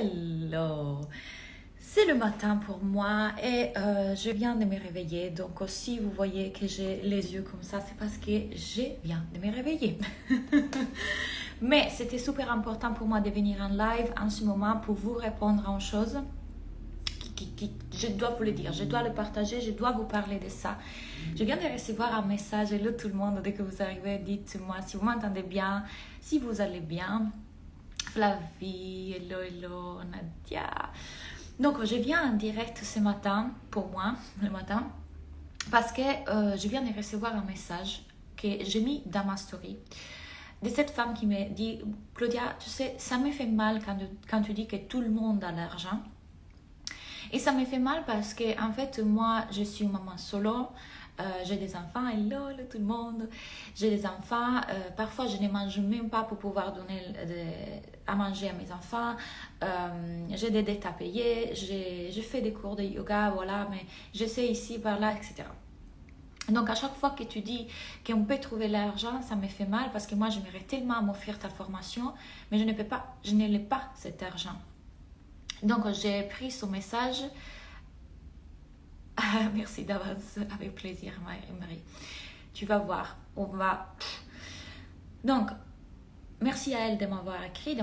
Hello! C'est le matin pour moi et je viens de me réveiller. Donc si vous voyez que j'ai les yeux comme ça, c'est parce que je viens de me réveiller. Mais c'était super important pour moi de venir en live en ce moment pour vous répondre à une chose. Je dois vous le dire, je dois le partager, je dois vous parler de ça. Je viens de recevoir un message. Hello tout le monde, dès que vous arrivez, dites-moi si vous m'entendez bien, si vous allez bien. Flavie, hello, Nadia. Donc, je viens en direct ce matin, pour moi, le matin, parce que je viens de recevoir un message que j'ai mis dans ma story de cette femme qui me dit « Claudia, tu sais, ça me fait mal quand tu dis que tout le monde a l'argent. » Et ça me fait mal parce que, en fait, moi, je suis une maman solo. J'ai des enfants, hello tout le monde. J'ai des enfants, parfois je ne mange même pas pour pouvoir donner à manger à mes enfants. J'ai des dettes à payer, je fais des cours de yoga, voilà, mais j'essaie ici, par là, etc. Donc à chaque fois que tu dis qu'on peut trouver l'argent, ça me fait mal parce que moi j'aimerais tellement m'offrir ta formation, mais je ne peux pas, je n'ai pas cet argent. Donc j'ai pris ce message. Merci d'avance, avec plaisir Marie. Tu vas voir, on va... Donc, merci à elle de m'avoir écrit.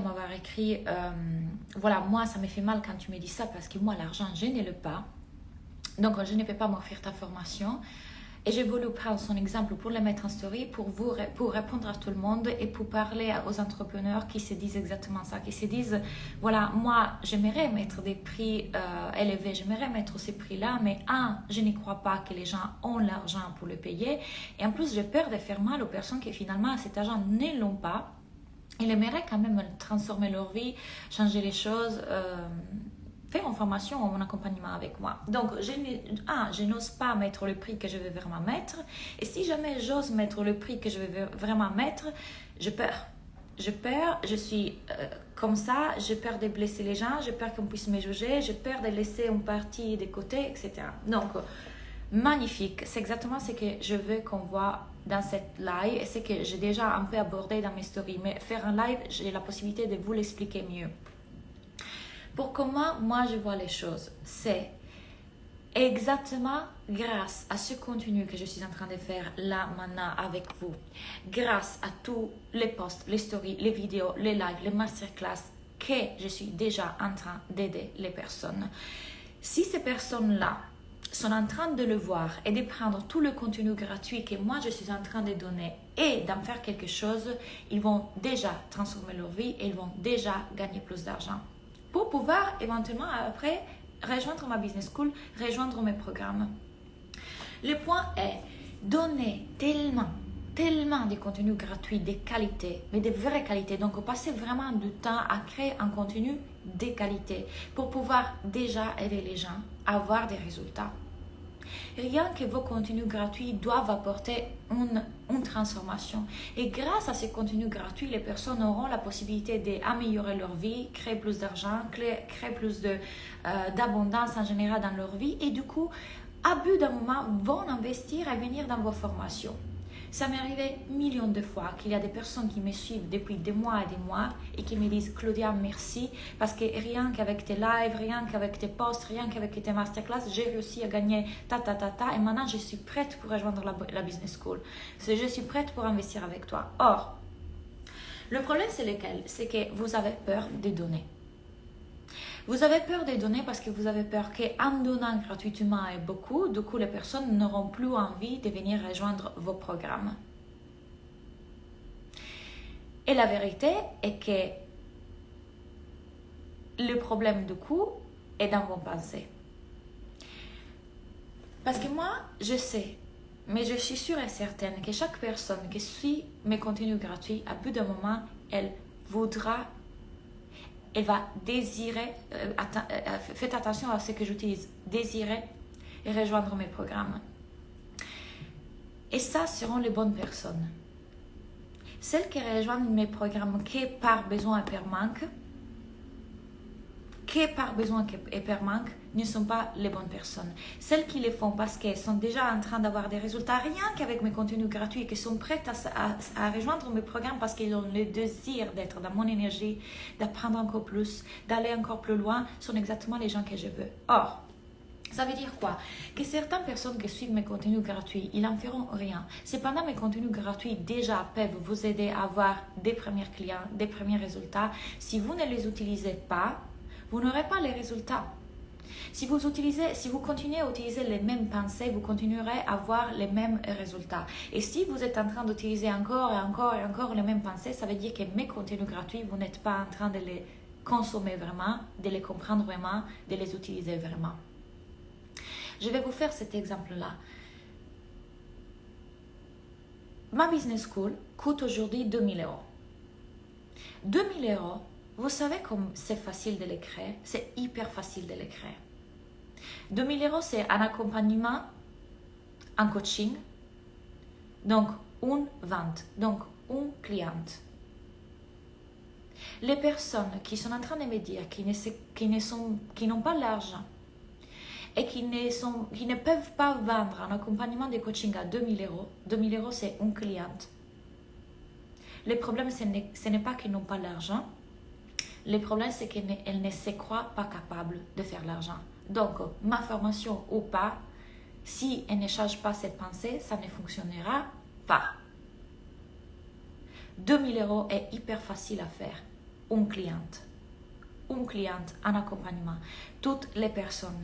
Voilà, moi ça me fait mal quand tu me dis ça parce que moi l'argent je n'ai le pas. Donc je ne peux pas m'offrir ta formation. Et j'ai voulu prendre son exemple pour le mettre en story, pour répondre à tout le monde et pour parler aux entrepreneurs qui se disent exactement ça, qui se disent, voilà, moi, j'aimerais mettre des prix élevés, j'aimerais mettre ces prix-là, mais je n'y crois pas que les gens ont l'argent pour le payer. Et en plus, j'ai peur de faire mal aux personnes qui finalement, cet argent ne l'ont pas. Ils aimeraient quand même transformer leur vie, changer les choses, faire une formation ou un accompagnement avec moi. Donc, je n'ose pas mettre le prix que je vais vraiment mettre. Et si jamais j'ose mettre le prix que je vais vraiment mettre, je peur. Je suis comme ça, j'ai peur de blesser les gens, j'ai peur qu'on puisse me juger, j'ai peur de laisser une partie de côté, etc. Donc, magnifique. C'est exactement ce que je veux qu'on voit dans cette live et c'est que j'ai déjà un peu abordé dans mes stories. Mais faire un live, j'ai la possibilité de vous l'expliquer mieux. Pour comment moi je vois les choses, c'est exactement grâce à ce contenu que je suis en train de faire là maintenant avec vous, grâce à tous les posts, les stories, les vidéos, les lives, les masterclass que je suis déjà en train d'aider les personnes. Si ces personnes-là sont en train de le voir et de prendre tout le contenu gratuit que moi je suis en train de donner et d'en faire quelque chose, ils vont déjà transformer leur vie et ils vont déjà gagner plus d'argent pour pouvoir éventuellement après rejoindre ma business school, rejoindre mes programmes. Le point est donner tellement de contenus gratuits, de qualité, mais de vraie qualité. Donc, passer vraiment du temps à créer un contenu de qualité pour pouvoir déjà aider les gens à avoir des résultats. Rien que vos contenus gratuits doivent apporter une transformation. Et grâce à ces contenus gratuits, les personnes auront la possibilité d'améliorer leur vie, créer plus d'argent, créer plus d'abondance en général dans leur vie. Et du coup, à bout d'un moment, vont investir et venir dans vos formations. Ça m'est arrivé millions de fois qu'il y a des personnes qui me suivent depuis des mois et qui me disent « Claudia, merci parce que rien qu'avec tes lives, rien qu'avec tes posts, rien qu'avec tes masterclass, j'ai réussi à gagner et maintenant je suis prête pour rejoindre la business school. Je suis prête pour investir avec toi. » Or, le problème c'est lequel? C'est que vous avez peur de donner. Vous avez peur de donner parce que vous avez peur qu'en donnant gratuitement et beaucoup, du coup, les personnes n'auront plus envie de venir rejoindre vos programmes. Et la vérité est que le problème du coup est dans vos pensées. Parce que moi, je sais, mais je suis sûre et certaine que chaque personne qui suit mes contenus gratuits, à bout d'un moment, elle va désirer, faites attention à ce que j'utilise, désirer et rejoindre mes programmes. Et ça seront les bonnes personnes. Celles qui rejoignent mes programmes que par besoin et par manque, que par besoin et par manque ne sont pas les bonnes personnes. Celles qui les font parce qu'elles sont déjà en train d'avoir des résultats rien qu'avec mes contenus gratuits et qui sont prêtes à rejoindre mes programmes parce qu'ils ont le désir d'être dans mon énergie, d'apprendre encore plus, d'aller encore plus loin, sont exactement les gens que je veux. Or, ça veut dire quoi? Que certaines personnes qui suivent mes contenus gratuits, ils n'en feront rien. Cependant, mes contenus gratuits déjà peuvent vous aider à avoir des premiers clients, des premiers résultats. Si vous ne les utilisez pas, vous n'aurez pas les résultats. Si vous continuez à utiliser les mêmes pensées, vous continuerez à avoir les mêmes résultats. Et si vous êtes en train d'utiliser encore et encore et encore les mêmes pensées, ça veut dire que mes contenus gratuits, vous n'êtes pas en train de les consommer vraiment, de les comprendre vraiment, de les utiliser vraiment. Je vais vous faire cet exemple-là. Ma business school coûte aujourd'hui 2000 euros. 2000 euros, vous savez comme c'est facile de les créer, c'est hyper facile de les créer. 2000 euros, c'est un accompagnement, un coaching, donc une vente, donc une cliente. Les personnes qui sont en train de me dire qui n'ont pas l'argent et qui ne peuvent pas vendre un accompagnement de coaching à 2000 euros, 2000 euros c'est une cliente. Le problème, ce n'est pas qu'ils n'ont pas l'argent. Le problème, c'est qu'elles ne se croient pas capables de faire l'argent. Donc, ma formation ou pas, si elle ne change pas cette pensée, ça ne fonctionnera pas. 2000 euros est hyper facile à faire. Une cliente, un accompagnement. Toutes les personnes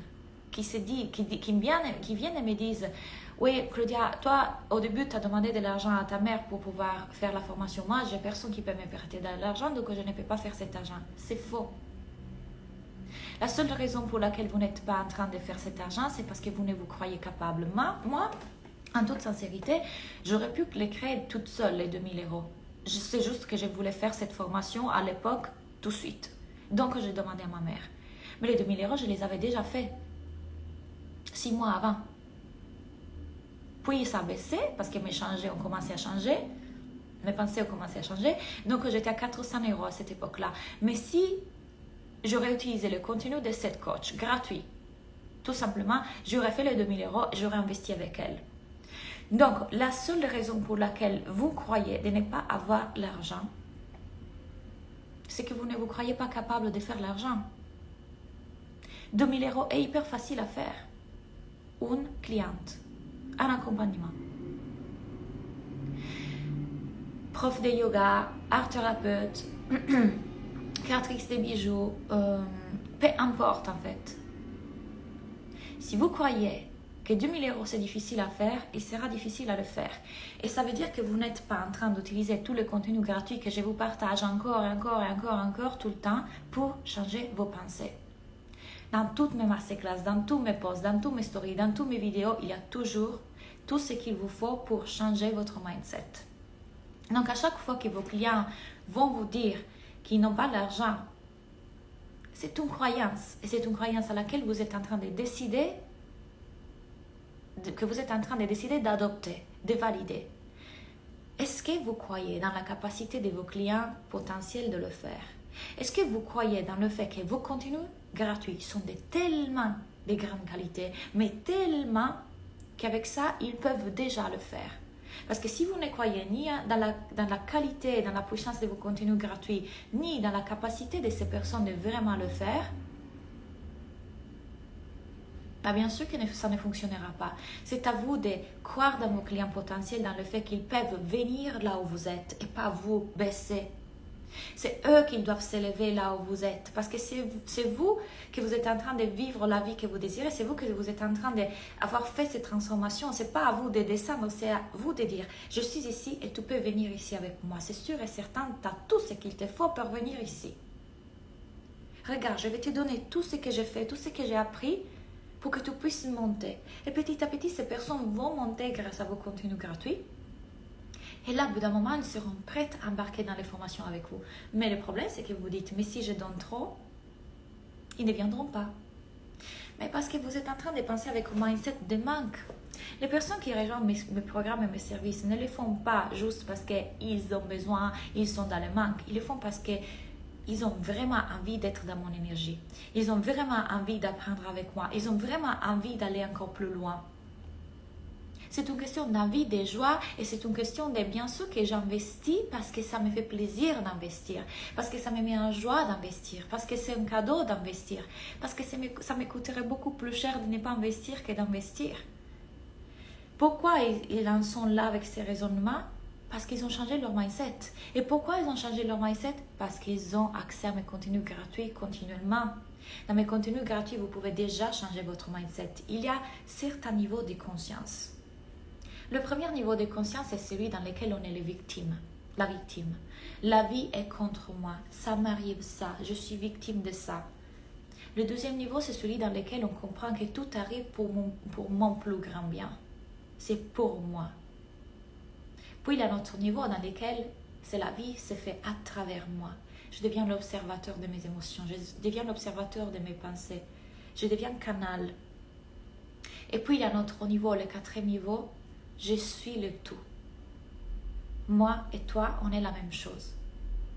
qui viennent et me disent oui, Claudia, toi, au début, tu as demandé de l'argent à ta mère pour pouvoir faire la formation. Moi, j'ai personne qui peut me prêter de l'argent, donc je ne peux pas faire cet argent. C'est faux. La seule raison pour laquelle vous n'êtes pas en train de faire cet argent, c'est parce que vous ne vous croyez capable. Moi, en toute sincérité, j'aurais pu les créer toute seule, les 2000 euros. C'est juste que je voulais faire cette formation à l'époque, tout de suite. Donc, j'ai demandé à ma mère. Mais les 2000 euros, je les avais déjà fait 6 mois avant. Puis ça a baissé parce que mes pensées ont commencé à changer. Donc j'étais à 400 euros à cette époque-là. Mais si j'aurais utilisé le contenu de cette coach gratuit, tout simplement, j'aurais fait les 2000 euros et j'aurais investi avec elle. Donc la seule raison pour laquelle vous croyez de ne pas avoir l'argent, c'est que vous ne vous croyez pas capable de faire l'argent. 2000 euros est hyper facile à faire. Une cliente. Un accompagnement. Prof de yoga, art thérapeute, créatrice de bijoux, peu importe en fait. Si vous croyez que 2000 euros c'est difficile à faire, il sera difficile à le faire. Et ça veut dire que vous n'êtes pas en train d'utiliser tout le contenu gratuit que je vous partage encore tout le temps pour changer vos pensées. Dans toutes mes masterclass, dans tous mes posts, dans tous mes stories, dans toutes mes vidéos, il y a toujours tout ce qu'il vous faut pour changer votre mindset. Donc, à chaque fois que vos clients vont vous dire qu'ils n'ont pas l'argent, c'est une croyance. Et c'est une croyance à laquelle vous êtes en train de décider, d'adopter, de valider. Est-ce que vous croyez dans la capacité de vos clients potentiels de le faire? Est-ce que vous croyez dans le fait que vos contenus gratuits sont tellement de grande qualité, mais tellement qu'avec ça, ils peuvent déjà le faire? Parce que si vous ne croyez ni dans la qualité, dans la puissance de vos contenus gratuits, ni dans la capacité de ces personnes de vraiment le faire, bien sûr que ça ne fonctionnera pas. C'est à vous de croire dans vos clients potentiels, dans le fait qu'ils peuvent venir là où vous êtes et pas vous baisser. C'est eux qui doivent s'élever là où vous êtes. Parce que c'est vous que vous êtes en train de vivre la vie que vous désirez. C'est vous que vous êtes en train d'avoir fait cette transformation. Ce n'est pas à vous de descendre, c'est à vous de dire « Je suis ici et tu peux venir ici avec moi. » C'est sûr et certain, tu as tout ce qu'il te faut pour venir ici. Regarde, je vais te donner tout ce que j'ai fait, tout ce que j'ai appris pour que tu puisses monter. Et petit à petit, ces personnes vont monter grâce à vos contenus gratuits. Et là, au bout d'un moment, ils seront prêtes à embarquer dans les formations avec vous. Mais le problème, c'est que vous dites, mais si je donne trop, ils ne viendront pas. Mais parce que vous êtes en train de penser avec un mindset de manque. Les personnes qui rejoignent mes programmes et mes services ne les font pas juste parce qu'ils ont besoin, ils sont dans le manque. Ils le font parce qu'ils ils ont vraiment envie d'être dans mon énergie. Ils ont vraiment envie d'apprendre avec moi. Ils ont vraiment envie d'aller encore plus loin. C'est une question d'envie, de joie et c'est une question de bien sûr que j'investis parce que ça me fait plaisir d'investir, parce que ça me met en joie d'investir, parce que c'est un cadeau d'investir, parce que ça me coûterait beaucoup plus cher de ne pas investir que d'investir. Pourquoi ils en sont là avec ces raisonnements? Parce qu'ils ont changé leur mindset. Et pourquoi ils ont changé leur mindset? Parce qu'ils ont accès à mes contenus gratuits continuellement. Dans mes contenus gratuits, vous pouvez déjà changer votre mindset. Il y a certains niveaux de conscience. Le premier niveau de conscience est celui dans lequel on est les victimes. La victime. La vie est contre moi. Ça m'arrive ça. Je suis victime de ça. Le deuxième niveau, c'est celui dans lequel on comprend que tout arrive pour mon plus grand bien. C'est pour moi. Puis il y a un autre niveau dans lequel c'est la vie se fait à travers moi. Je deviens l'observateur de mes émotions. Je deviens l'observateur de mes pensées. Je deviens canal. Et puis il y a un autre niveau, le quatrième niveau. Je suis le tout. Moi et toi, on est la même chose.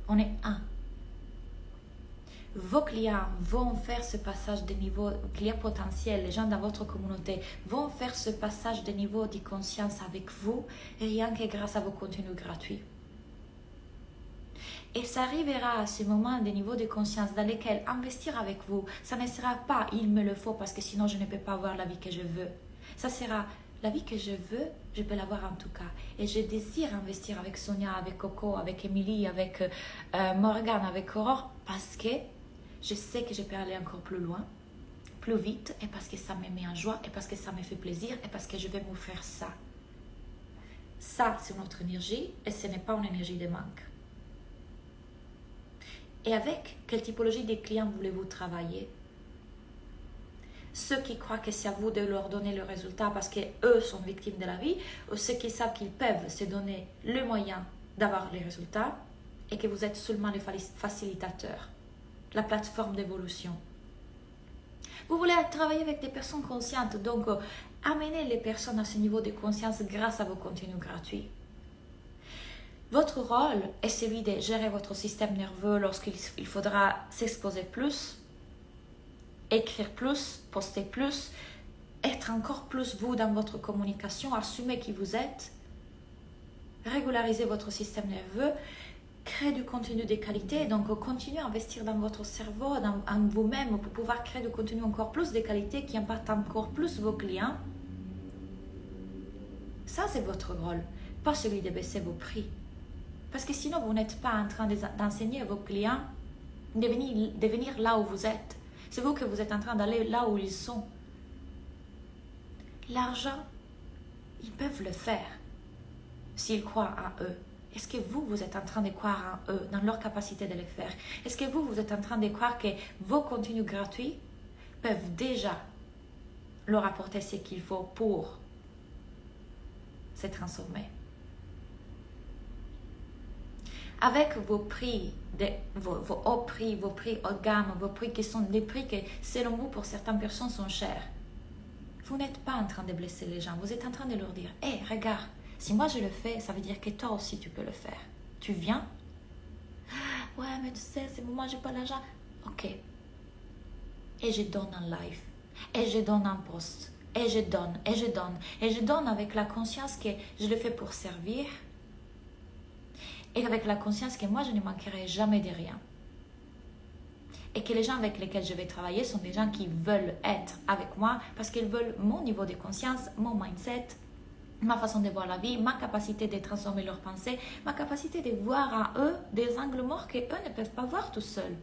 On est un. Vos clients vont faire ce passage de niveau, clients potentiels, les gens dans votre communauté vont faire ce passage de niveau de conscience avec vous, rien que grâce à vos contenus gratuits. Et ça arrivera à ce moment des niveaux de conscience dans lesquels investir avec vous, ça ne sera pas il me le faut parce que sinon je ne peux pas avoir la vie que je veux. Ça sera la vie que je veux, je peux l'avoir en tout cas. Et je désire investir avec Sonia, avec Coco, avec Émilie, avec Morgane, avec Aurore, parce que je sais que je peux aller encore plus loin, plus vite, et parce que ça me met en joie, et parce que ça me fait plaisir, et parce que je vais me faire ça. Ça, c'est notre énergie, et ce n'est pas une énergie de manque. Et avec quelle typologie de clients voulez-vous travailler? Ceux qui croient que c'est à vous de leur donner le résultat parce qu'eux sont victimes de la vie, ou ceux qui savent qu'ils peuvent se donner le moyen d'avoir les résultats et que vous êtes seulement le facilitateur, la plateforme d'évolution. Vous voulez travailler avec des personnes conscientes, donc amenez les personnes à ce niveau de conscience grâce à vos contenus gratuits. Votre rôle est celui de gérer votre système nerveux lorsqu'il faudra s'exposer plus, écrire plus, poster plus, être encore plus vous dans votre communication, assumer qui vous êtes, régulariser votre système nerveux, créer du contenu de qualité, donc continuer à investir dans votre cerveau, en vous-même pour pouvoir créer du contenu encore plus de qualité qui impacte encore plus vos clients. Ça, c'est votre rôle, pas celui de baisser vos prix. Parce que sinon, vous n'êtes pas en train d'enseigner à vos clients de venir là où vous êtes. C'est vous que vous êtes en train d'aller là où ils sont. L'argent, ils peuvent le faire s'ils croient en eux. Est-ce que vous êtes en train de croire en eux, dans leur capacité de le faire? Est-ce que vous êtes en train de croire que vos contenus gratuits peuvent déjà leur apporter ce qu'il faut pour se transformer? Avec vos prix, vos hauts prix, vos prix haut de gamme, vos prix qui sont des prix que, selon vous, pour certaines personnes, sont chers. Vous n'êtes pas en train de blesser les gens. Vous êtes en train de leur dire, « Hey, regarde, si moi je le fais, ça veut dire que toi aussi tu peux le faire. Tu viens? » Ouais, mais tu sais, c'est moi, j'ai pas l'argent. Ok. Et je donne en live. Et je donne en post. Et je donne, et je donne. Et je donne avec la conscience que je le fais pour servir. Et avec la conscience que moi, je ne manquerai jamais de rien. Et que les gens avec lesquels je vais travailler sont des gens qui veulent être avec moi parce qu'ils veulent mon niveau de conscience, mon mindset, ma façon de voir la vie, ma capacité de transformer leurs pensées, ma capacité de voir en eux des angles morts qu'eux ne peuvent pas voir tout seuls.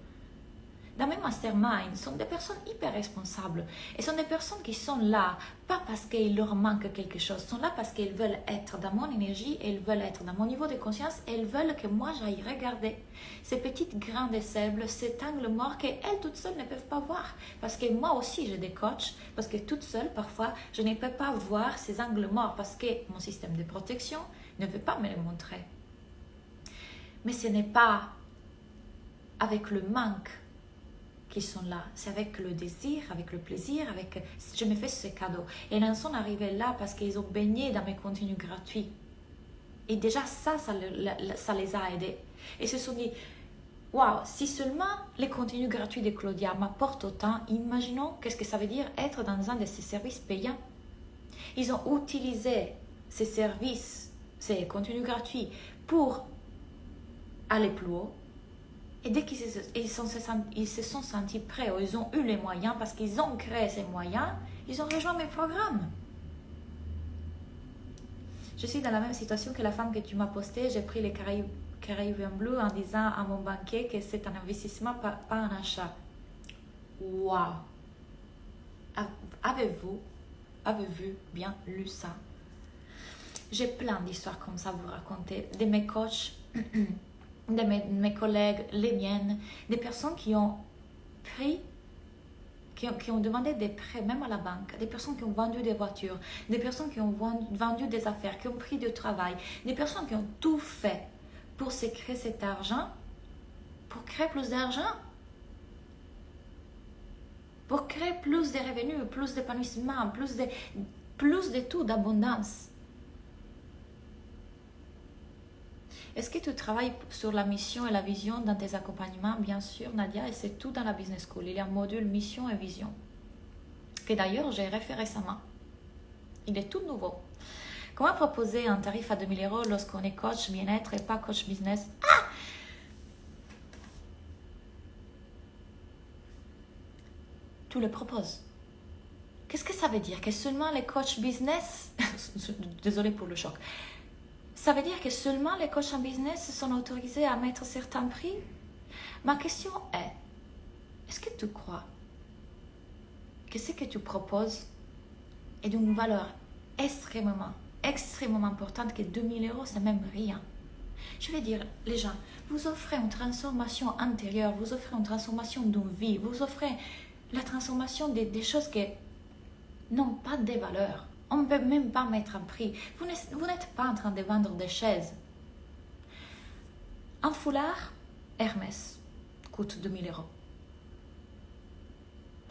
Dans mes masterminds, sont des personnes hyper responsables. Et sont des personnes qui sont là, pas parce qu'il leur manque quelque chose, sont là parce qu'ils veulent être dans mon énergie, et ils veulent être dans mon niveau de conscience, et ils veulent que moi j'aille regarder ces petites grains de sable, cet angle mort qu'elles toutes seules ne peuvent pas voir. Parce que moi aussi j'ai des coachs, parce que toute seule parfois je ne peux pas voir ces angles morts parce que mon système de protection ne veut pas me les montrer. Mais ce n'est pas avec le manque qui sont là, c'est avec le désir, avec le plaisir, avec je me fais ce cadeau. Et ils en sont arrivés là parce qu'ils ont baigné dans mes contenus gratuits. Et déjà ça les a aidés. Et se sont dit, waouh, si seulement les contenus gratuits de Claudia m'apportent autant, imaginons qu'est-ce que ça veut dire être dans un de ces services payants. Ils ont utilisé ces services, ces contenus gratuits pour aller plus haut. Et dès qu'ils se sont sentis prêts, ou ils ont eu les moyens, parce qu'ils ont créé ces moyens, ils ont rejoint mes programmes. Je suis dans la même situation que la femme que tu m'as postée. J'ai pris les Caribbean Blue en disant à mon banquier que c'est un investissement, pas un achat. Waouh! Avez-vous bien lu ça? J'ai plein d'histoires comme ça à vous raconter, de mes coachs, de mes collègues, les miennes, des personnes qui ont pris, qui ont demandé des prêts même à la banque, des personnes qui ont vendu des voitures, des personnes qui ont vendu des affaires, qui ont pris du travail, des personnes qui ont tout fait pour se créer cet argent, pour créer plus d'argent, pour créer plus de revenus, plus d'épanouissement, plus de tout, d'abondance. Est-ce que tu travailles sur la mission et la vision dans tes accompagnements? Bien sûr, Nadia, et c'est tout dans la Business School. Il y a un module mission et vision, que d'ailleurs j'ai refait récemment. Il est tout nouveau. Comment proposer un tarif à 2000 € lorsqu'on est coach bien-être et pas coach business? Tu le proposes. Qu'est-ce que ça veut dire? Que seulement les coachs business, désolé pour le choc, ça veut dire que seulement les coachs en business sont autorisés à mettre certains prix? Ma question est, est-ce que tu crois que ce que tu proposes est d'une valeur extrêmement importante, que 2000 €, c'est même rien? Je veux dire, les gens, vous offrez une transformation intérieure, vous offrez une transformation d'une vie, vous offrez la transformation des choses qui n'ont pas de valeur. On ne peut même pas mettre un prix. Vous n'êtes pas en train de vendre des chaises. Un foulard Hermès coûte 2000 €.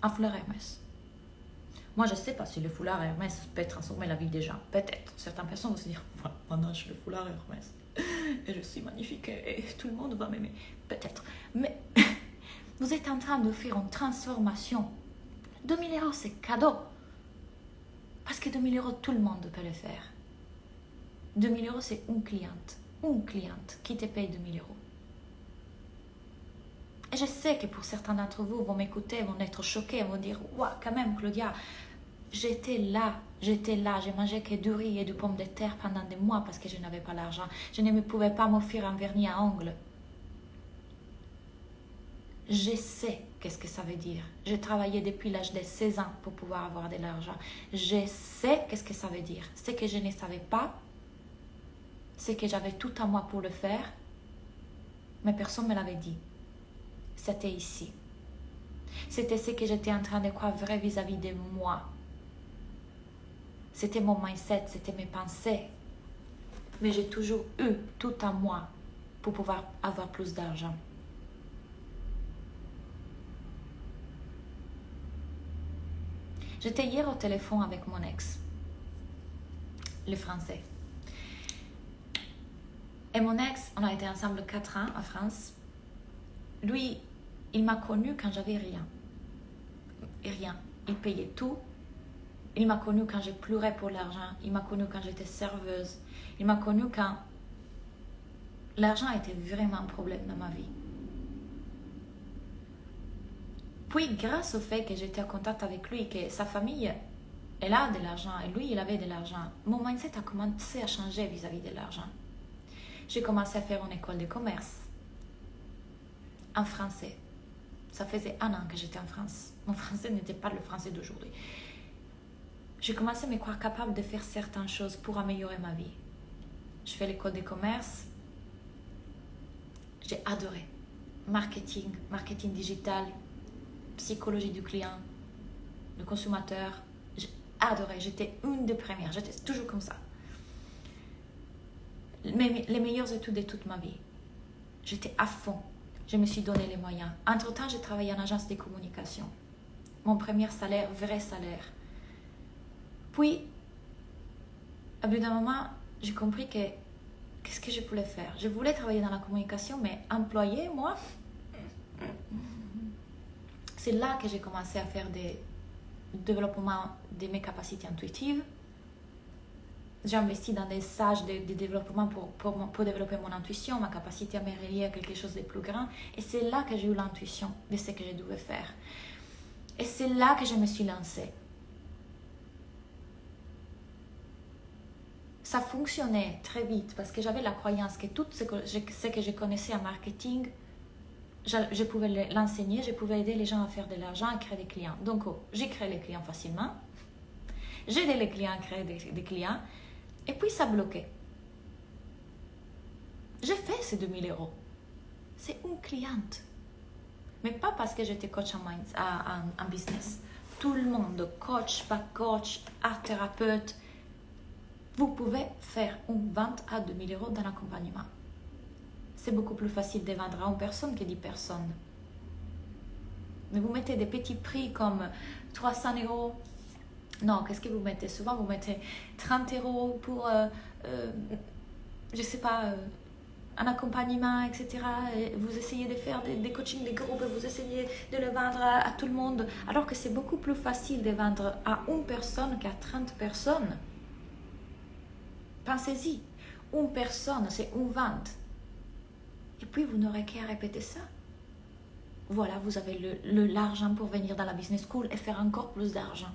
Un foulard Hermès. Moi, je ne sais pas si le foulard Hermès peut transformer la vie des gens. Peut-être. Certaines personnes vont se dire, maintenant, je suis le foulard Hermès. Et je suis magnifique et tout le monde va m'aimer. Peut-être. Mais vous êtes en train d'offrir une transformation. 2000 €, c'est cadeau. Parce que 2000 €, tout le monde peut le faire. 2000 €, c'est une cliente qui te paye 2000 €. Et je sais que pour certains d'entre vous, vont m'écouter, vont être choqués, vont dire, waouh, quand même, Claudia, j'étais là, j'ai mangé que du riz et du pomme de terre pendant des mois parce que je n'avais pas l'argent. Je ne pouvais pas m'offrir un vernis à ongles. Je sais qu'est-ce que ça veut dire. J'ai travaillé depuis l'âge de 16 ans pour pouvoir avoir de l'argent. Je sais qu'est-ce que ça veut dire. Ce que je ne savais pas, c'est que j'avais tout à moi pour le faire, mais personne ne me l'avait dit. C'était ici. C'était ce que j'étais en train de croire vrai vis-à-vis de moi. C'était mon mindset, c'était mes pensées. Mais j'ai toujours eu tout à moi pour pouvoir avoir plus d'argent. J'étais hier au téléphone avec mon ex, le français. Et mon ex, on a été ensemble 4 ans en France. Lui, il m'a connue quand j'avais rien. Rien. Il payait tout. Il m'a connue quand j'ai pleuré pour l'argent. Il m'a connue quand j'étais serveuse. Il m'a connue quand l'argent était vraiment un problème dans ma vie. Puis, grâce au fait que j'étais en contact avec lui, que sa famille, elle a de l'argent, et lui, il avait de l'argent, mon mindset a commencé à changer vis-à-vis de l'argent. J'ai commencé à faire une école de commerce, en français. Ça faisait 1 an que j'étais en France. Mon français n'était pas le français d'aujourd'hui. J'ai commencé à me croire capable de faire certaines choses pour améliorer ma vie. Je fais l'école de commerce. J'ai adoré. Marketing digital, psychologie du client, le consommateur. J'ai adoré. J'étais une des premières. J'étais toujours comme ça. Les meilleures études de toute ma vie. J'étais à fond. Je me suis donné les moyens. Entre-temps, j'ai travaillé en agence de communication. Mon premier salaire, vrai salaire. Puis, à bout d'un moment, j'ai compris que qu'est-ce que je voulais faire. Je voulais travailler dans la communication, mais employée, moi, C'est là que j'ai commencé à faire des développements de mes capacités intuitives. J'ai investi dans des stages de développement pour développer mon intuition, ma capacité à me relier à quelque chose de plus grand. Et c'est là que j'ai eu l'intuition de ce que je devais faire. Et c'est là que je me suis lancée. Ça fonctionnait très vite parce que j'avais la croyance que tout ce que je connaissais en marketing, je pouvais l'enseigner, je pouvais aider les gens à faire de l'argent, à créer des clients. Donc, j'ai créé les clients facilement. J'ai aidé les clients à créer des clients. Et puis, ça bloquait. J'ai fait ces 2000 €. C'est une cliente. Mais pas parce que j'étais coach en business. Tout le monde, coach, pas coach, art thérapeute, vous pouvez faire une vente à 2000 € dans l'accompagnement. C'est beaucoup plus facile de vendre à une personne que 10 personnes. Mais vous mettez des petits prix comme 300 €. Non, qu'est-ce que vous mettez? Souvent, vous mettez 30 € pour, je sais pas, un accompagnement, etc. Et vous essayez de faire des coachings de groupe, vous essayez de le vendre à tout le monde. Alors que c'est beaucoup plus facile de vendre à une personne qu'à 30 personnes. Pensez-y, une personne, c'est une vente. Et puis, vous n'aurez qu'à répéter ça. Voilà, vous avez l'argent pour venir dans la business school et faire encore plus d'argent.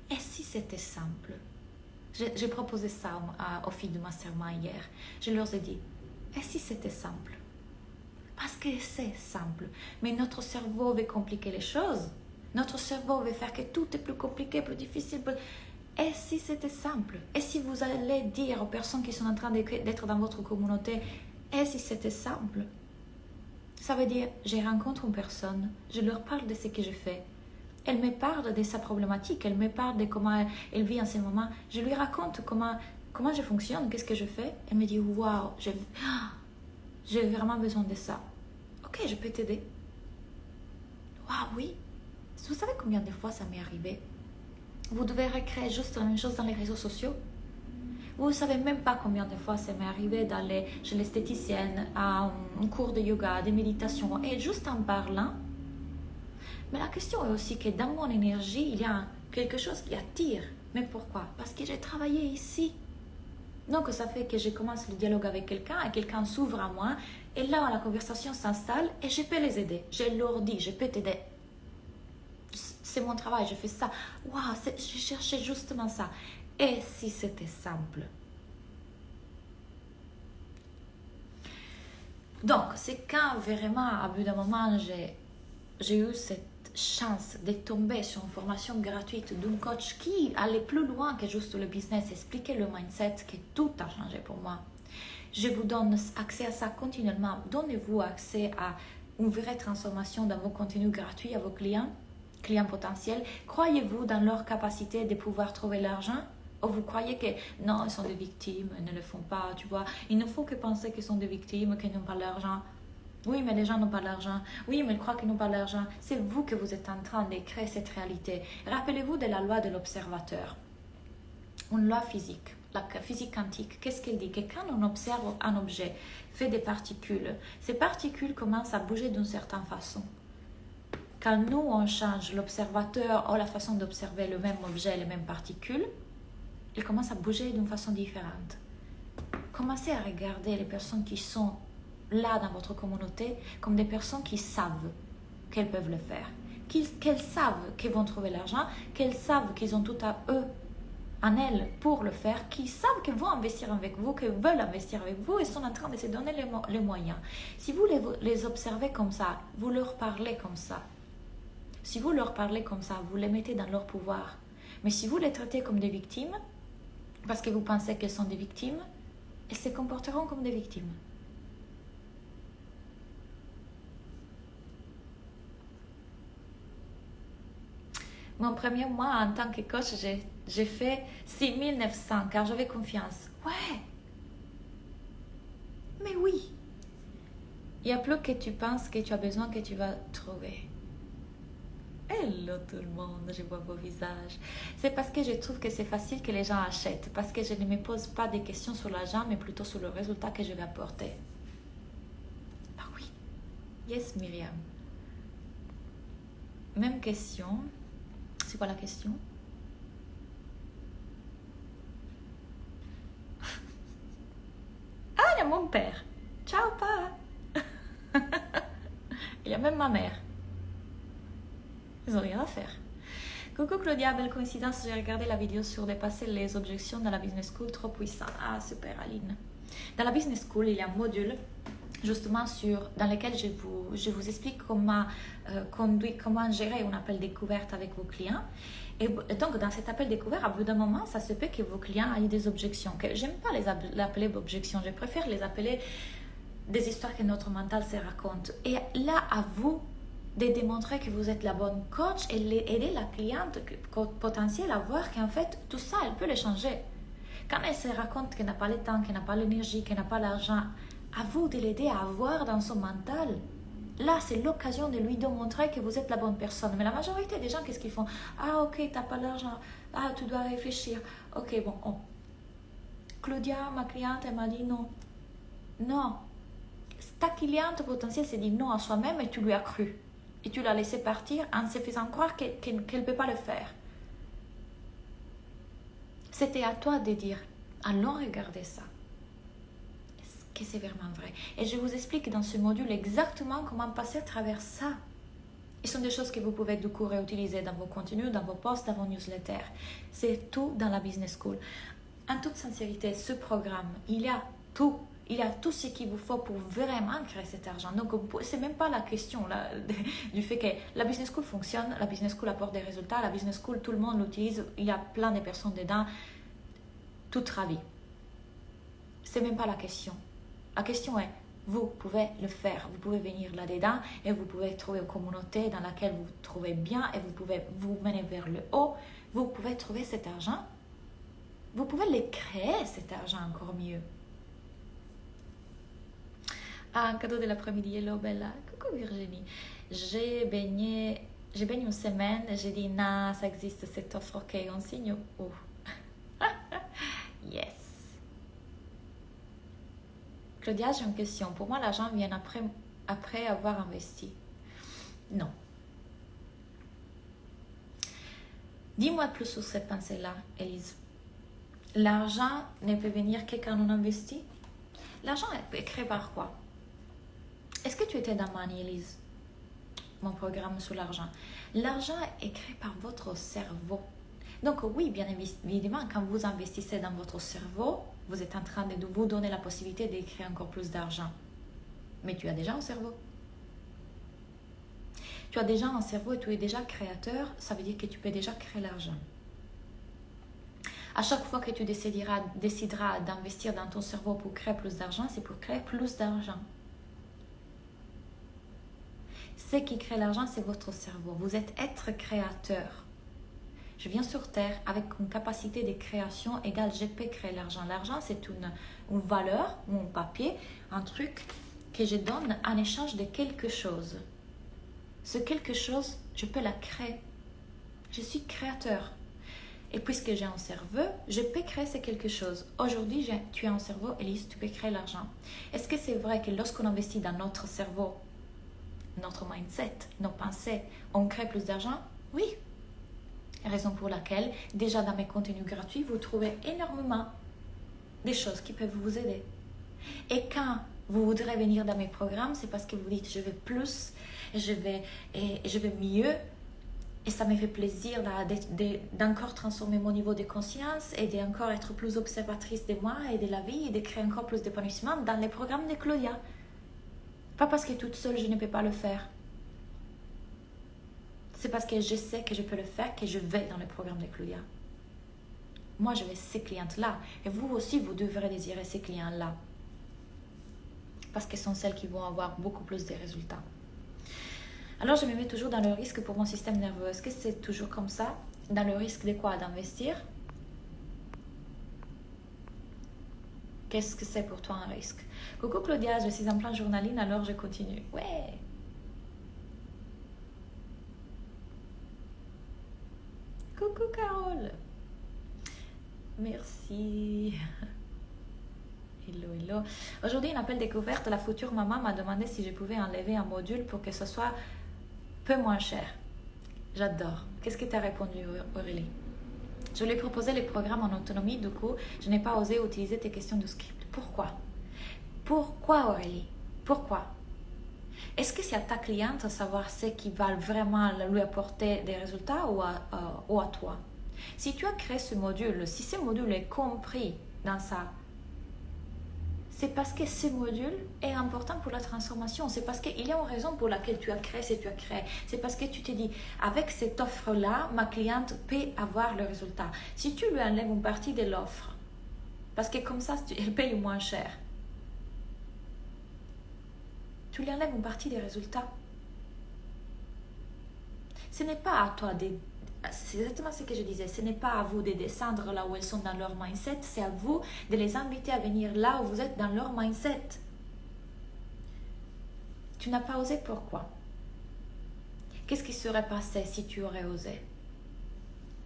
Et si c'était simple? J'ai proposé ça aux filles de Mastermind hier. Je leur ai dit, et si c'était simple? Parce que c'est simple. Mais notre cerveau veut compliquer les choses. Notre cerveau veut faire que tout est plus compliqué, plus difficile. Et si c'était simple? Et si vous allez dire aux personnes qui sont en train d'être dans votre communauté, et si c'était simple? Ça veut dire, je rencontre une personne, je leur parle de ce que je fais. Elle me parle de sa problématique, elle me parle de comment elle vit en ce moment. Je lui raconte comment je fonctionne, qu'est-ce que je fais. Elle me dit, waouh, j'ai vraiment besoin de ça. Ok, je peux t'aider. Waouh, oui. Vous savez combien de fois ça m'est arrivé? Vous devez recréer juste la même chose dans les réseaux sociaux. Vous ne savez même pas combien de fois ça m'est arrivé chez l'esthéticienne, à un cours de yoga, de méditation, et juste en parlant. Mais la question est aussi que dans mon énergie, il y a quelque chose qui attire. Mais pourquoi? Parce que j'ai travaillé ici. Donc ça fait que je commence le dialogue avec quelqu'un et quelqu'un s'ouvre à moi. Et là, la conversation s'installe et je peux les aider. Je leur dis, je peux t'aider. C'est mon travail, je fais ça. Waouh, je cherchais justement ça. Et si c'était simple? Donc, c'est quand vraiment, à bout d'un moment, j'ai eu cette chance de tomber sur une formation gratuite d'un coach qui allait plus loin que juste le business, expliquer le mindset, que tout a changé pour moi. Je vous donne accès à ça continuellement. Donnez-vous accès à une vraie transformation dans vos contenus gratuits à vos clients potentiels. Croyez-vous dans leur capacité de pouvoir trouver l'argent? Ou vous croyez que non, ils sont des victimes, ils ne le font pas, tu vois. Il ne faut que penser qu'ils sont des victimes, qu'ils n'ont pas l'argent. Oui, mais les gens n'ont pas l'argent. Oui, mais ils croient qu'ils n'ont pas l'argent. C'est vous que vous êtes en train de créer cette réalité. Rappelez-vous de la loi de l'observateur. Une loi physique, la physique quantique. Qu'est-ce qu'elle dit? Que quand on observe un objet fait des particules, ces particules commencent à bouger d'une certaine façon. Quand nous, on change l'observateur ou la façon d'observer le même objet, les mêmes particules, il commence à bouger d'une façon différente. Commencez à regarder les personnes qui sont là dans votre communauté comme des personnes qui savent qu'elles peuvent le faire, qu'elles savent qu'elles vont trouver l'argent, qu'elles savent qu'ils ont tout à eux, en elles, pour le faire, qu'ils savent qu'elles vont investir avec vous, qu'elles veulent investir avec vous et sont en train de se donner les moyens. Si vous les observez comme ça, vous leur parlez comme ça. Si vous leur parlez comme ça, vous les mettez dans leur pouvoir. Mais si vous les traitez comme des victimes, parce que vous pensez qu'elles sont des victimes, elles se comporteront comme des victimes. Mon premier mois en tant que coach, j'ai fait 6 900 car j'avais confiance. Ouais. Mais oui. Il y a plus que tu penses que tu as besoin que tu vas trouver. Hello tout le monde, je vois vos visages. C'est parce que je trouve que c'est facile que les gens achètent. Parce que je ne me pose pas des questions sur l'argent, mais plutôt sur le résultat que je vais apporter. Ah oui. Yes, Myriam. Même question. C'est quoi la question? Ah, il y a mon père. Ciao, pa. Il y a même ma mère. Ils n'ont rien à faire. Coucou Claudia, belle coïncidence, j'ai regardé la vidéo sur dépasser les objections dans la business school, trop puissant. Ah, super Aline. Dans la business school, il y a un module justement dans lequel je vous explique comment conduire, comment gérer un appel découverte avec vos clients. Et donc, dans cet appel découvert, à bout d'un moment, ça se peut que vos clients aient des objections. Que j'aime pas les appeler objections, je préfère les appeler des histoires que notre mental se raconte. Et là, à vous de démontrer que vous êtes la bonne coach et aider la cliente potentielle à voir qu'en fait, tout ça, elle peut le changer. Quand elle se raconte qu'elle n'a pas le temps, qu'elle n'a pas l'énergie, qu'elle n'a pas l'argent, à vous de l'aider à avoir dans son mental. Là, c'est l'occasion de lui démontrer que vous êtes la bonne personne. Mais la majorité des gens, qu'est-ce qu'ils font? Ah, ok, tu n'as pas l'argent. Ah, tu dois réfléchir. Ok, bon. Oh. Claudia, ma cliente, elle m'a dit non. Non. Ta cliente potentielle s'est dit non à soi-même et tu lui as cru. Et tu l'as laissé partir en se faisant croire qu'elle ne peut pas le faire. C'était à toi de dire, allons regarder ça. Est-ce que c'est vraiment vrai? Et je vous explique dans ce module exactement comment passer à travers ça. Ce sont des choses que vous pouvez du coup réutiliser dans vos contenus, dans vos posts, dans vos newsletters. C'est tout dans la Business School. En toute sincérité, ce programme, il y a tout. Il y a tout ce qu'il vous faut pour vraiment créer cet argent. Donc, c'est même pas la question là, du fait que la Business School fonctionne, la Business School apporte des résultats, la Business School, tout le monde l'utilise, il y a plein de personnes dedans, toute ravie. C'est même pas la question. La question est, vous pouvez le faire, vous pouvez venir là-dedans et vous pouvez trouver une communauté dans laquelle vous vous trouvez bien et vous pouvez vous mener vers le haut. Vous pouvez trouver cet argent. Vous pouvez le créer, cet argent, encore mieux. Ah, un cadeau de l'après-midi, hello Bella. Coucou Virginie. J'ai baigné une semaine, j'ai dit non, ça existe cette offre, ok, on signe. Oh. Yes. Claudia, j'ai une question. Pour moi, l'argent vient après avoir investi. Non. Dis-moi plus sur cette pensée-là, Elise. L'argent ne peut venir que quand on investit. L'argent est créé par quoi? Est-ce que tu étais dans Money, Elise? Mon programme sur l'argent. L'argent est créé par votre cerveau. Donc oui, bien évidemment, quand vous investissez dans votre cerveau, vous êtes en train de vous donner la possibilité de créer encore plus d'argent. Mais tu as déjà un cerveau. Tu as déjà un cerveau et tu es déjà créateur, ça veut dire que tu peux déjà créer l'argent. À chaque fois que tu décideras d'investir dans ton cerveau pour créer plus d'argent, c'est pour créer plus d'argent. Ce qui crée l'argent, c'est votre cerveau. Vous êtes être créateur. Je viens sur Terre avec une capacité de création égale je peux créer l'argent. L'argent, c'est une valeur, ou un papier, un truc que je donne en échange de quelque chose. Ce quelque chose, je peux la créer. Je suis créateur. Et puisque j'ai un cerveau, je peux créer ce quelque chose. Aujourd'hui, tu as un cerveau, Elise, tu peux créer l'argent. Est-ce que c'est vrai que lorsqu'on investit dans notre cerveau, notre mindset, nos pensées, on crée plus d'argent? Oui. Raison pour laquelle, déjà dans mes contenus gratuits, vous trouvez énormément des choses qui peuvent vous aider. Et quand vous voudrez venir dans mes programmes, c'est parce que vous dites je veux plus, je veux mieux, et ça me fait plaisir d'encore transformer mon niveau de conscience et d'encore être plus observatrice de moi et de la vie et de créer encore plus d'épanouissement dans les programmes de Claudia. Pas parce que toute seule je ne peux pas le faire. C'est parce que je sais que je peux le faire que je vais dans le programme de Claudia. Moi, je veux ces clientes-là. Et vous aussi, vous devrez désirer ces clients-là. Parce que ce sont celles qui vont avoir beaucoup plus de résultats. Alors, je me mets toujours dans le risque pour mon système nerveux. Est-ce que c'est toujours comme ça? Dans le risque de quoi? D'investir? Qu'est-ce que c'est pour toi un risque? Coucou Claudia, je suis en plein journaling, alors je continue. Ouais! Coucou Carole. Merci. Hello, hello. Aujourd'hui, un appel découverte. La future maman m'a demandé si je pouvais enlever un module pour que ce soit peu moins cher. J'adore. Qu'est-ce que tu as répondu, Aurélie? Je lui ai proposé les programmes en autonomie, du coup, je n'ai pas osé utiliser tes questions de script. Pourquoi? Pourquoi, Aurélie? Pourquoi? Est-ce que c'est à ta cliente de savoir ce qui va vraiment lui apporter des résultats ou à toi? Si tu as créé ce module, si ce module est compris dans ça, c'est parce que ce module est important pour la transformation. C'est parce qu'il y a une raison pour laquelle tu as créé ce que tu as créé. C'est parce que tu te dis, avec cette offre-là, ma cliente peut avoir le résultat. Si tu lui enlèves une partie de l'offre, parce que comme ça, elle paye moins cher, tu lui enlèves une partie des résultats. Ce n'est pas à toi de... C'est exactement ce que je disais. Ce n'est pas à vous de descendre là où elles sont dans leur mindset. C'est à vous de les inviter à venir là où vous êtes dans leur mindset. Tu n'as pas osé, pourquoi? Qu'est-ce qui serait passé si tu aurais osé?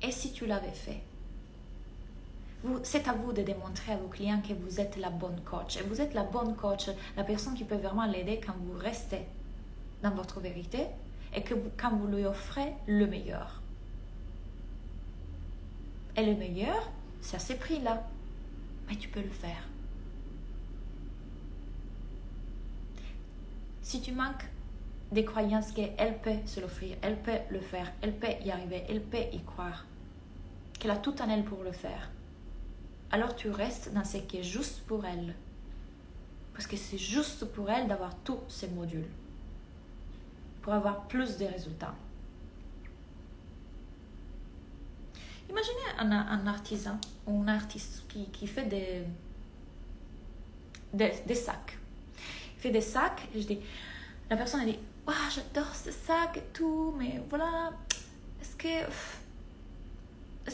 Et si tu l'avais fait? C'est à vous de démontrer à vos clients que vous êtes la bonne coach. Et vous êtes la bonne coach, la personne qui peut vraiment l'aider quand vous restez dans votre vérité et quand vous lui offrez le meilleur. Et le meilleur, c'est à ces prix-là. Mais tu peux le faire. Si tu manques des croyances qu'elle peut se l'offrir, elle peut le faire, elle peut y arriver, elle peut y croire, qu'elle a tout en elle pour le faire, alors tu restes dans ce qui est juste pour elle. Parce que c'est juste pour elle d'avoir tous ces modules. Pour avoir plus de résultats. Imaginez un artisan ou un artiste qui fait des sacs. Il fait des sacs et la personne elle dit wow, j'adore ce sac et tout, mais voilà, est-ce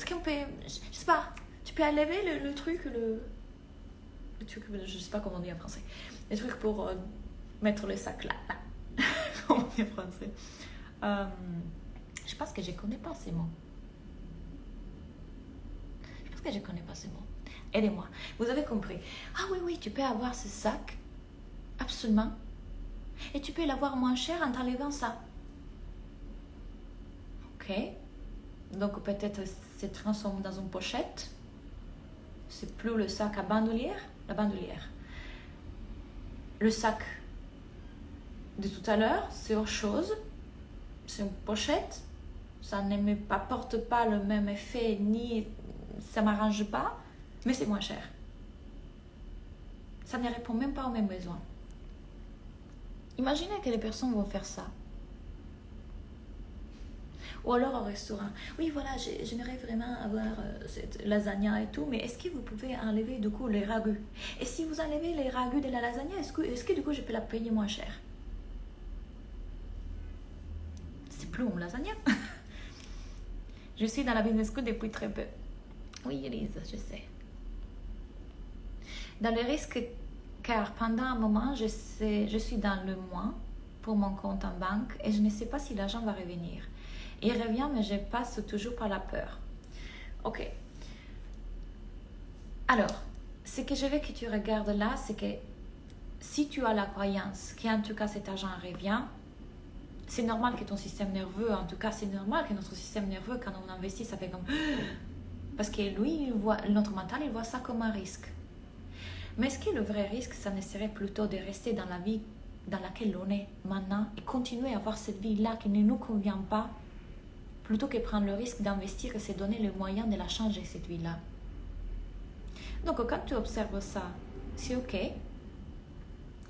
qu'on peut, je sais pas, tu peux enlever le truc, je sais pas comment on dit en français, le truc pour mettre le sac là. Comment on dit en français? Je pense que je connais pas ces mots. Je connais pas ces mots. Aidez-moi. Vous avez compris. Ah oui, tu peux avoir ce sac. Absolument. Et tu peux l'avoir moins cher en t'enlevant ça. Ok. Donc peut-être se transforme dans une pochette. C'est plus le sac à bandoulière. La bandoulière. Le sac de tout à l'heure, c'est autre chose. C'est une pochette. Ça ne m'apporte pas le même effet ni... ça ne m'arrange pas, mais c'est moins cher. Ça ne répond même pas aux mêmes besoins. Imaginez que les personnes vont faire ça. Ou alors au restaurant. Oui, voilà, j'aimerais vraiment avoir cette lasagna et tout, mais est-ce que vous pouvez enlever du coup les ragoûts? Et si vous enlevez les ragoûts de la lasagna, est-ce que du coup je peux la payer moins cher? C'est plus une lasagna. Je suis dans la business school depuis très peu. Oui, Elise, je sais. Dans le risque, car pendant un moment, je suis dans le moins pour mon compte en banque et je ne sais pas si l'argent va revenir. Il revient, mais je passe toujours par la peur. Ok. Alors, ce que je veux que tu regardes là, c'est que si tu as la croyance qu'en tout cas cet argent revient, c'est normal que ton système nerveux, en tout cas c'est normal que notre système nerveux, quand on investit, ça fait comme... Parce que lui, notre mental, il voit ça comme un risque. Mais est-ce que le vrai risque, ça ne serait plutôt de rester dans la vie dans laquelle on est maintenant et continuer à avoir cette vie-là qui ne nous convient pas, plutôt que prendre le risque d'investir et se donner le moyen de la changer, cette vie-là? Donc, quand tu observes ça, c'est OK.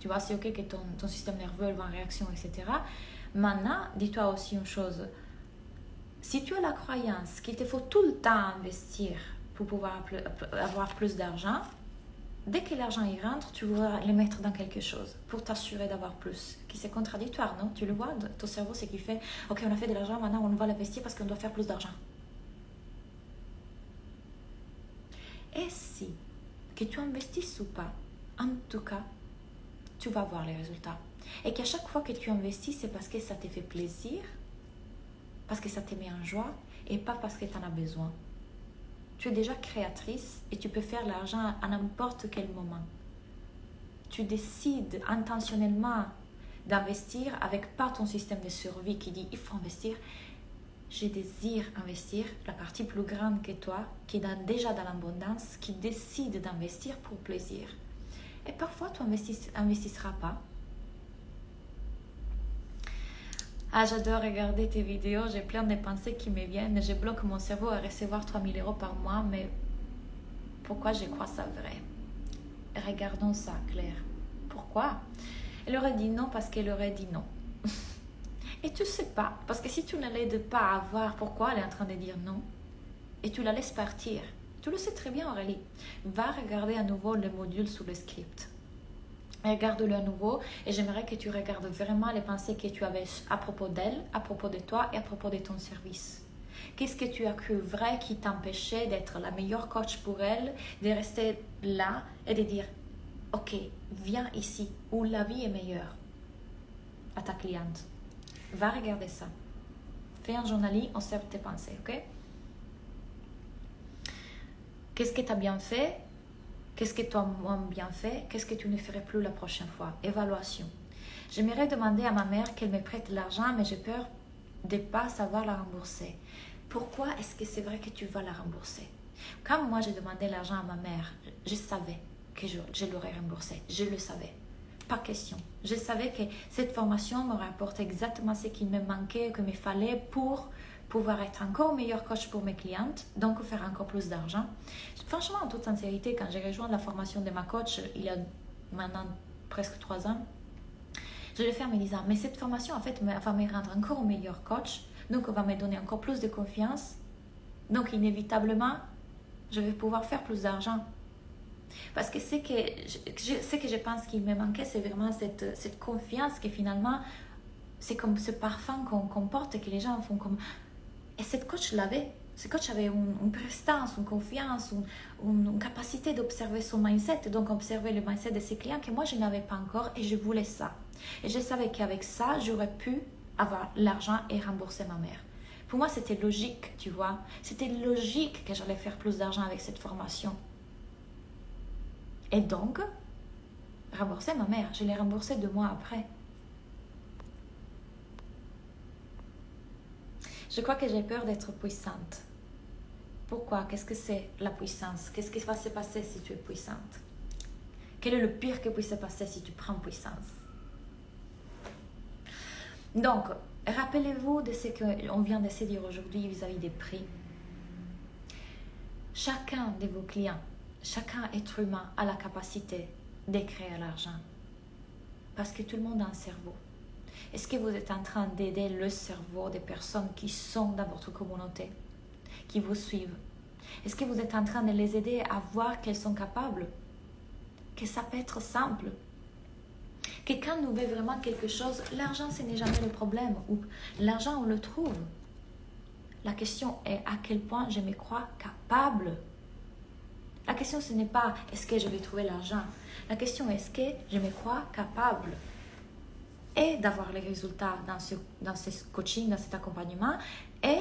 Tu vois, c'est OK que ton système nerveux va en réaction, etc. Maintenant, dis-toi aussi une chose. Si tu as la croyance qu'il te faut tout le temps investir pour pouvoir avoir plus d'argent, dès que l'argent y rentre, tu vas le mettre dans quelque chose pour t'assurer d'avoir plus. Qui c'est contradictoire, non? Tu le vois, ton cerveau, c'est qu'il fait « Ok, on a fait de l'argent, maintenant on va l'investir parce qu'on doit faire plus d'argent. » Et si, que tu investisses ou pas, en tout cas, tu vas voir les résultats. Et qu'à chaque fois que tu investis, c'est parce que ça te fait plaisir, parce que ça te met en joie et pas parce que tu en as besoin. Tu es déjà créatrice et tu peux faire l'argent à n'importe quel moment. tu décides intentionnellement d'investir avec pas ton système de survie qui dit il faut investir. Je désire investir, la partie plus grande que toi, qui est déjà dans l'abondance, qui décide d'investir pour plaisir. Et parfois, tu n'investiras pas. Ah, j'adore regarder tes vidéos, j'ai plein de pensées qui me viennent. Je bloque mon cerveau à recevoir 3 000 € par mois, mais pourquoi je crois ça vrai? Regardons ça, Claire. Pourquoi? Elle aurait dit non parce qu'elle aurait dit non. Et tu ne sais pas, parce que si tu ne l'aides pas à voir pourquoi elle est en train de dire non, et tu la laisses partir, tu le sais très bien Aurélie, va regarder à nouveau le module sous le script. Regarde-le à nouveau et j'aimerais que tu regardes vraiment les pensées que tu avais à propos d'elle, à propos de toi et à propos de ton service. Qu'est-ce que tu as cru vrai qui t'empêchait d'être la meilleure coach pour elle, de rester là et de dire « Ok, viens ici où la vie est meilleure » à ta cliente. Va regarder ça. Fais un journaling, observe tes pensées, ok? Qu'est-ce que tu as bien fait? Qu'est-ce que tu as moins bien fait? Qu'est-ce que tu ne ferais plus la prochaine fois? Évaluation. J'aimerais demander à ma mère qu'elle me prête l'argent, mais j'ai peur de ne pas savoir la rembourser. Pourquoi est-ce que c'est vrai que tu vas la rembourser? Quand moi j'ai demandé l'argent à ma mère, je savais que je l'aurais remboursé. Je le savais. Pas question. Je savais que cette formation me rapporte exactement ce qui me manquait, que me fallait pour pouvoir être encore meilleur coach pour mes clientes, donc faire encore plus d'argent. Franchement, en toute sincérité, quand j'ai rejoint la formation de ma coach, il y a maintenant presque 3 ans, je l'ai fait en me disant, mais cette formation, en fait, va me rendre encore meilleur coach, donc va me donner encore plus de confiance, donc inévitablement, je vais pouvoir faire plus d'argent. Parce que ce que je pense qu'il me manquait, c'est vraiment cette confiance que finalement, c'est comme ce parfum qu'on porte et que les gens font comme... Et cette coach l'avait. Cette coach avait une prestance, une confiance, une capacité d'observer son mindset, et donc observer le mindset de ses clients que moi, je n'avais pas encore et je voulais ça. Et je savais qu'avec ça, j'aurais pu avoir l'argent et rembourser ma mère. Pour moi, c'était logique, tu vois. C'était logique que j'allais faire plus d'argent avec cette formation. Et donc, rembourser ma mère. Je l'ai remboursée 2 mois après. Je crois que j'ai peur d'être puissante. Pourquoi? Qu'est-ce que c'est la puissance? Qu'est-ce qui va se passer si tu es puissante? Quel est le pire qui puisse se passer si tu prends puissance? Donc, rappelez-vous de ce qu'on vient de se dire aujourd'hui vis-à-vis des prix. Chacun de vos clients, chacun être humain a la capacité de créer l'argent. Parce que tout le monde a un cerveau. Est-ce que vous êtes en train d'aider le cerveau des personnes qui sont dans votre communauté, qui vous suivent? Est-ce que vous êtes en train de les aider à voir qu'elles sont capables? Que ça peut être simple? Que quand nous veut vraiment quelque chose, l'argent, ce n'est jamais le problème. Ou l'argent, on le trouve. La question est à quel point je me crois capable. La question, ce n'est pas est-ce que je vais trouver l'argent. La question est est-ce que je me crois capable et d'avoir les résultats dans ce coaching, dans cet accompagnement et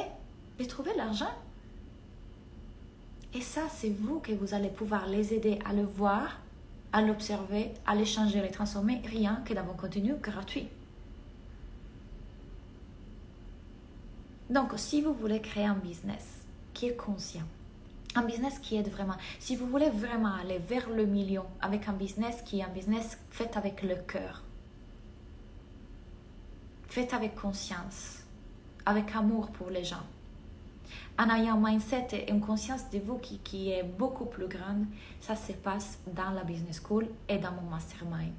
de trouver l'argent. Et ça, c'est vous que vous allez pouvoir les aider à le voir, à l'observer, à l'échanger, à les transformer, rien que dans mon contenu gratuit. Donc, si vous voulez créer un business qui est conscient, un business qui aide vraiment, si vous voulez vraiment aller vers le million avec un business qui est un business fait avec le cœur, fait avec conscience, avec amour pour les gens, en ayant un mindset et une conscience de vous qui est beaucoup plus grande, ça se passe dans la business school et dans mon mastermind.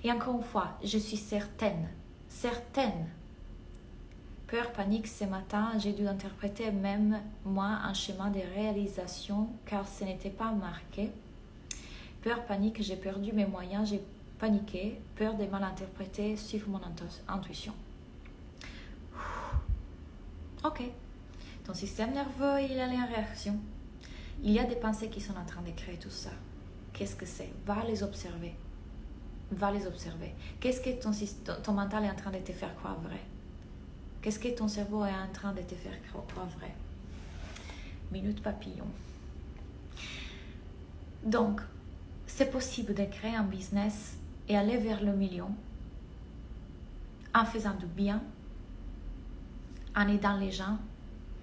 Et encore une fois, je suis certaine, peur, panique, ce matin, j'ai dû interpréter même moi un schéma de réalisation car ce n'était pas marqué. Peur, panique, j'ai perdu mes moyens, j'ai paniqué, peur de mal interpréter, suivre mon intuition. Ok. Ton système nerveux, il est en réaction. Il y a des pensées qui sont en train de créer tout ça. Qu'est-ce que c'est? Va les observer. Qu'est-ce que ton mental est en train de te faire croire vrai? Qu'est-ce que ton cerveau est en train de te faire croire vrai? Minute papillon. Donc, c'est possible de créer un business et aller vers le million en faisant du bien, en aidant les gens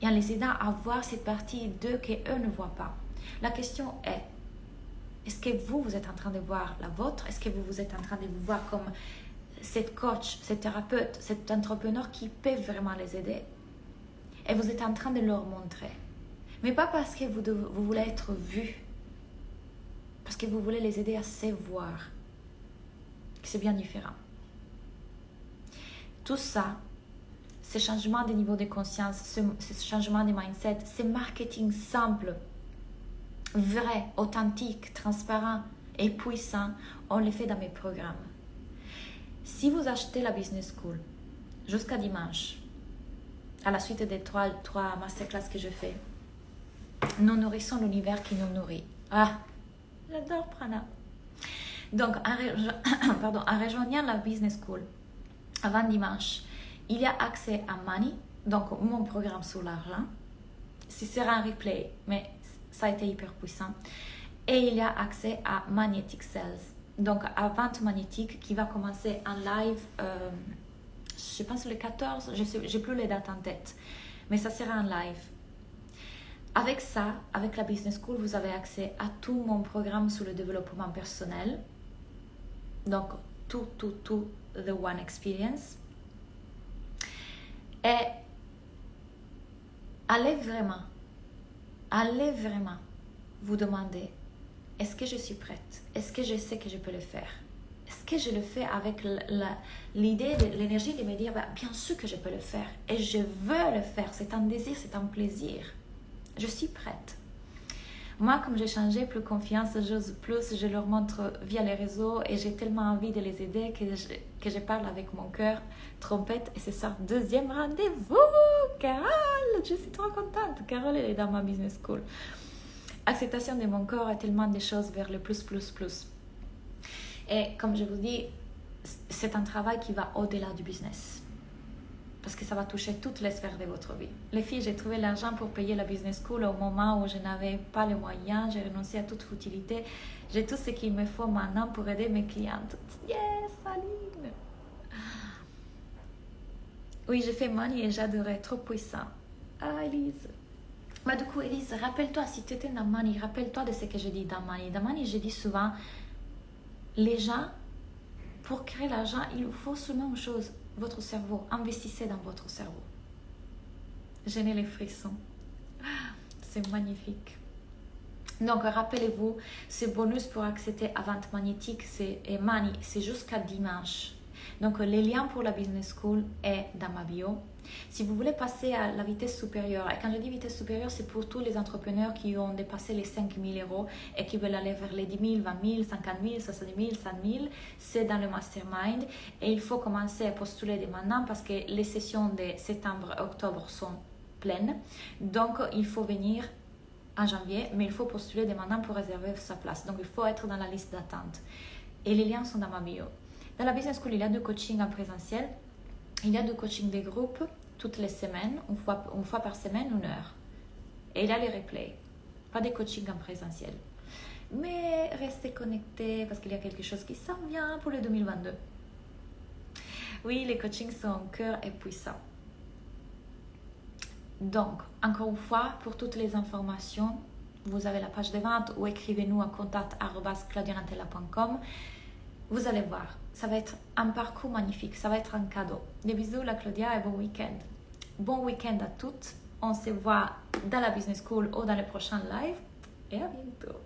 et en les aidant à voir cette partie d'eux qu'eux ne voient pas. La question est-ce que vous êtes en train de voir la vôtre? Est-ce que vous êtes en train de vous voir comme cette coach, cette thérapeute, cet entrepreneur qui peut vraiment les aider? Et vous êtes en train de leur montrer. Mais pas parce que vous voulez être vu, parce que vous voulez les aider à se voir. C'est bien différent. Tout ça, ce changement de niveau de conscience, ce changement de mindset, ce marketing simple, vrai, authentique, transparent et puissant, on le fait dans mes programmes. Si vous achetez la Business School jusqu'à dimanche, à la suite des trois masterclass que je fais, nous nourrissons l'univers qui nous nourrit. Ah, j'adore Prana. Donc, en rejoignant la Business School avant dimanche, il y a accès à Money, donc mon programme sur l'argent. Ce sera un replay, mais ça a été hyper puissant. Et il y a accès à Magnetic Sales, donc à vente magnétique qui va commencer en live, je pense le 14, je n'ai plus les dates en tête, mais ça sera en live. Avec ça, avec la Business School, vous avez accès à tout mon programme sur le développement personnel. Donc, tout, The One Experience. Et allez vraiment vous demander, est-ce que je suis prête? Est-ce que je sais que je peux le faire? Est-ce que je le fais avec l'idée, l'énergie de me dire, bien sûr que je peux le faire. Et je veux le faire. C'est un désir, c'est un plaisir. Je suis prête. Moi, comme j'ai changé, plus confiance, j'ose plus, je leur montre via les réseaux et j'ai tellement envie de les aider que je parle avec mon cœur, trompette, et c'est ça, deuxième rendez-vous. Carole, je suis trop contente. Carole, elle est dans ma business school. Acceptation de mon corps et tellement de choses vers le plus. Et comme je vous dis, c'est un travail qui va au-delà du business. Parce que ça va toucher toutes les sphères de votre vie. Les filles, j'ai trouvé l'argent pour payer la business school au moment où je n'avais pas les moyens, j'ai renoncé à toute futilité. J'ai tout ce qu'il me faut maintenant pour aider mes clientes. Yes, Aline! Oui, j'ai fait Money et j'adorais, trop puissant. Ah, Elise! Du coup, Elise, rappelle-toi, si tu étais dans Money, rappelle-toi de ce que je dis dans Money. Dans Money, je dis souvent, les gens, pour créer l'argent, il vous faut seulement une chose, votre cerveau. Investissez dans votre cerveau. Je n'ai les frissons. C'est magnifique. Donc, rappelez-vous, ce bonus pour accéder à vente magnétique, c'est Money, c'est jusqu'à dimanche. Donc, le lien pour la Business School est dans ma bio. Si vous voulez passer à la vitesse supérieure, et quand je dis vitesse supérieure, c'est pour tous les entrepreneurs qui ont dépassé les 5 000 € et qui veulent aller vers les 10 000, 20 000, 50 000, 60 000, 100 000, c'est dans le mastermind. Et il faut commencer à postuler dès maintenant parce que les sessions de septembre et octobre sont pleines. Donc, il faut venir en janvier, mais il faut postuler dès maintenant pour réserver sa place. Donc, il faut être dans la liste d'attente. Et les liens sont dans ma bio. Dans la Business School, il y a 2 coachings en présentiel. Il y a 2 coachings des groupes toutes les semaines, une fois par semaine, 1 heure. Et il y a les replays. Pas des coachings en présentiel. Mais restez connectés parce qu'il y a quelque chose qui s'en vient pour le 2022. Oui, les coachings sont en cœur et puissants. Donc, encore une fois, pour toutes les informations, vous avez la page de vente ou écrivez-nous à contact@claudiarantella.com. Vous allez voir, ça va être un parcours magnifique, ça va être un cadeau. Des bisous, la Claudia, et bon week-end. Bon week-end à toutes. On se voit dans la Business School ou dans le prochain live. Et à bientôt.